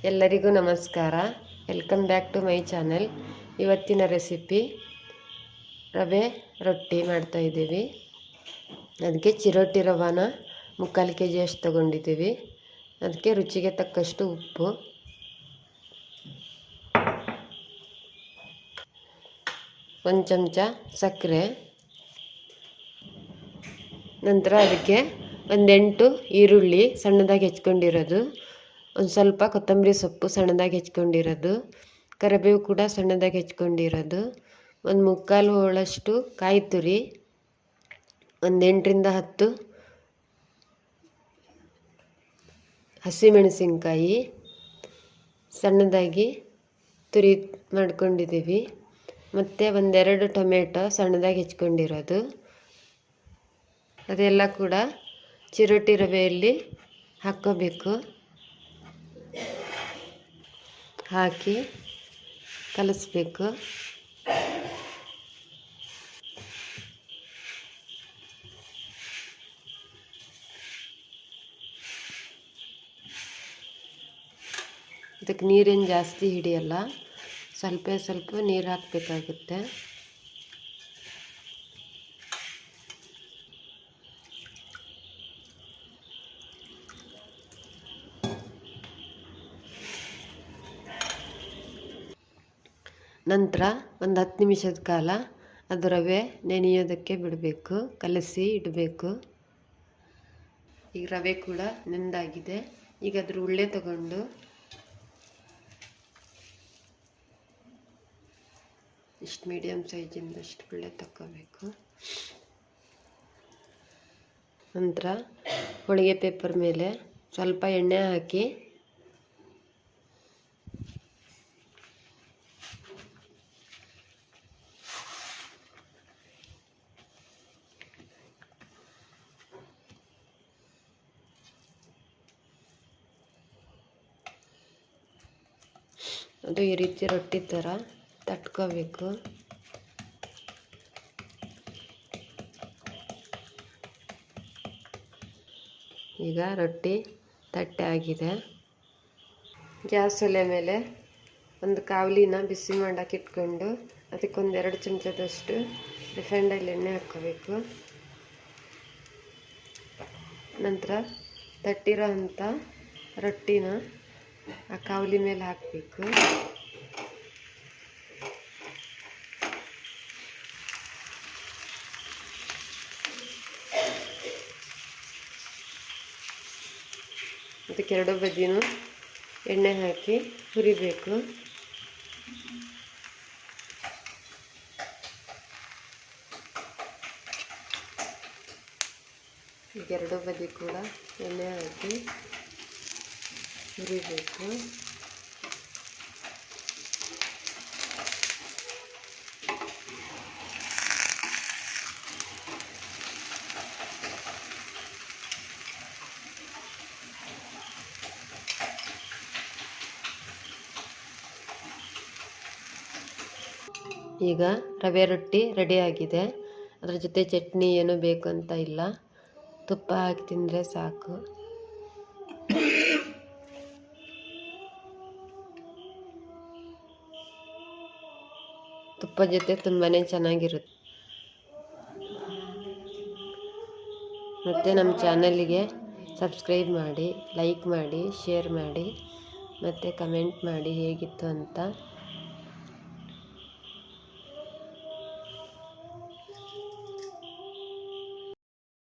ಎಲ್ಲರಿಗೂ ನಮಸ್ಕಾರ. Welcome back to my channel. ಇವತ್ತಿನ ರೆಸಿಪಿ ರವೆ ರೊಟ್ಟಿ ಮಾಡ್ತಾ ಇದ್ದೀವಿ. ಅದಕ್ಕೆ ಚಿರೋಟಿ ರವಾನ 3/4 kg ಅಷ್ಟು ತಗೊಂಡಿದ್ದೀವಿ. ಅದಕ್ಕೆ ರುಚಿಗೆ ತಕ್ಕಷ್ಟು ಉಪ್ಪು, ಒಂದು ಚಮಚ ಸಕ್ಕರೆ, ನಂತರ ಅದಕ್ಕೆ 8 ಈರುಳ್ಳಿ ಸಣ್ಣದಾಗಿ ಹೆಚ್ಕೊಂಡಿರೋದು, ಒಂದು ಸ್ವಲ್ಪ ಕೊತ್ತಂಬರಿ ಸೊಪ್ಪು ಸಣ್ಣದಾಗಿ ಹೆಚ್ಕೊಂಡಿರೋದು, ಕರಿಬೇವು ಕೂಡ ಸಣ್ಣದಾಗಿ ಹೆಚ್ಕೊಂಡಿರೋದು, ಒಂದು 3/4 ಹೋಳಷ್ಟು ಕಾಯಿ ತುರಿ, ಒಂದು 8ರಿಂದ 10 ಹಸಿಮೆಣಸಿನ್ಕಾಯಿ ಸಣ್ಣದಾಗಿ ತುರಿ ಮಾಡ್ಕೊಂಡಿದ್ದೀವಿ, ಮತ್ತು 1-2 ಟೊಮೆಟೊ ಸಣ್ಣದಾಗಿ ಹೆಚ್ಕೊಂಡಿರೋದು. ಅದೆಲ್ಲ ಕೂಡ ಚಿರೋಟಿ ರವೆಯಲ್ಲಿ ಹಾಕ್ಕೋಬೇಕು. ಹಾಕಿ ಕಲಿಸ್ಬೇಕು. ಇದಕ್ಕೆ ನೀರೇನು ಜಾಸ್ತಿ ಹಿಡಿಯಲ್ಲ, ಸ್ವಲ್ಪ ನೀರು ಹಾಕಬೇಕಾಗುತ್ತೆ. ನಂತರ ಒಂದು 10 ನಿಮಿಷದ ಕಾಲ ಅದು ರವೆ ನೆನೆಯೋದಕ್ಕೆ ಬಿಡಬೇಕು, ಕಲಸಿ ಇಡಬೇಕು. ಈಗ ರವೆ ಕೂಡ ನೆಂದಾಗಿದೆ. ಈಗ ಅದ್ರ ಉಳ್ಳೆ ತಗೊಂಡು ಇಷ್ಟು ಮೀಡಿಯಮ್ ಸೈಜಿಂದಷ್ಟು ಉಳ್ಳೆ ತಗೋಬೇಕು. ನಂತರ ಹೋಳಿಗೆ ಪೇಪರ್ ಮೇಲೆ ಸ್ವಲ್ಪ ಎಣ್ಣೆ ಹಾಕಿ ಅದು ಈ ರೀತಿ ರೊಟ್ಟಿ ಥರ ತಟ್ಕೋಬೇಕು. ಈಗ ರೊಟ್ಟಿ ತಟ್ಟೆ ಆಗಿದೆ. ಗ್ಯಾಸ್ ಒಲೆ ಮೇಲೆ ಒಂದು ಕಾವಲಿನ ಬಿಸಿ ಮಾಡಕ್ಕೆ ಇಟ್ಕೊಂಡು ಅದಕ್ಕೊಂದು 2 ಚಮಚದಷ್ಟು ರಿಫೈಂಡ್ ಆಯಿಲ್ ಎಣ್ಣೆ ಹಾಕ್ಕೋಬೇಕು. ನಂತರ ತಟ್ಟಿರೋ ಅಂಥ ರೊಟ್ಟಿನ ಆ ಕಾವಲಿ ಮೇಲೆ ಹಾಕಬೇಕು. ಅದಕ್ಕೆ 2 ಬದಿನೂ ಎಣ್ಣೆ ಹಾಕಿ ಹುರಿಬೇಕು. ಈಗ 2 ಬದಿ ಕೂಡ ಎಣ್ಣೆ ಹಾಕಿ ಹುರಿಬೇಕು. ಈಗ ರವೆ ರೊಟ್ಟಿ ರೆಡಿಯಾಗಿದೆ. ಅದ್ರ ಜೊತೆ ಚಟ್ನಿ ಏನೂ ಬೇಕು ಅಂತ ಇಲ್ಲ, ತುಪ್ಪ ಹಾಕಿ ತಿಂದರೆ ಸಾಕು. ತುಪ್ಪ ಜೊತೆ ತುಂಬಾ ಚೆನ್ನಾಗಿರುತ್ತೆ. ಮತ್ತು ನಮ್ಮ ಚಾನಲಿಗೆ ಸಬ್ಸ್ಕ್ರೈಬ್ ಮಾಡಿ, ಲೈಕ್ ಮಾಡಿ, ಶೇರ್ ಮಾಡಿ, ಮತ್ತು ಕಮೆಂಟ್ ಮಾಡಿ ಹೇಗಿತ್ತು ಅಂತ.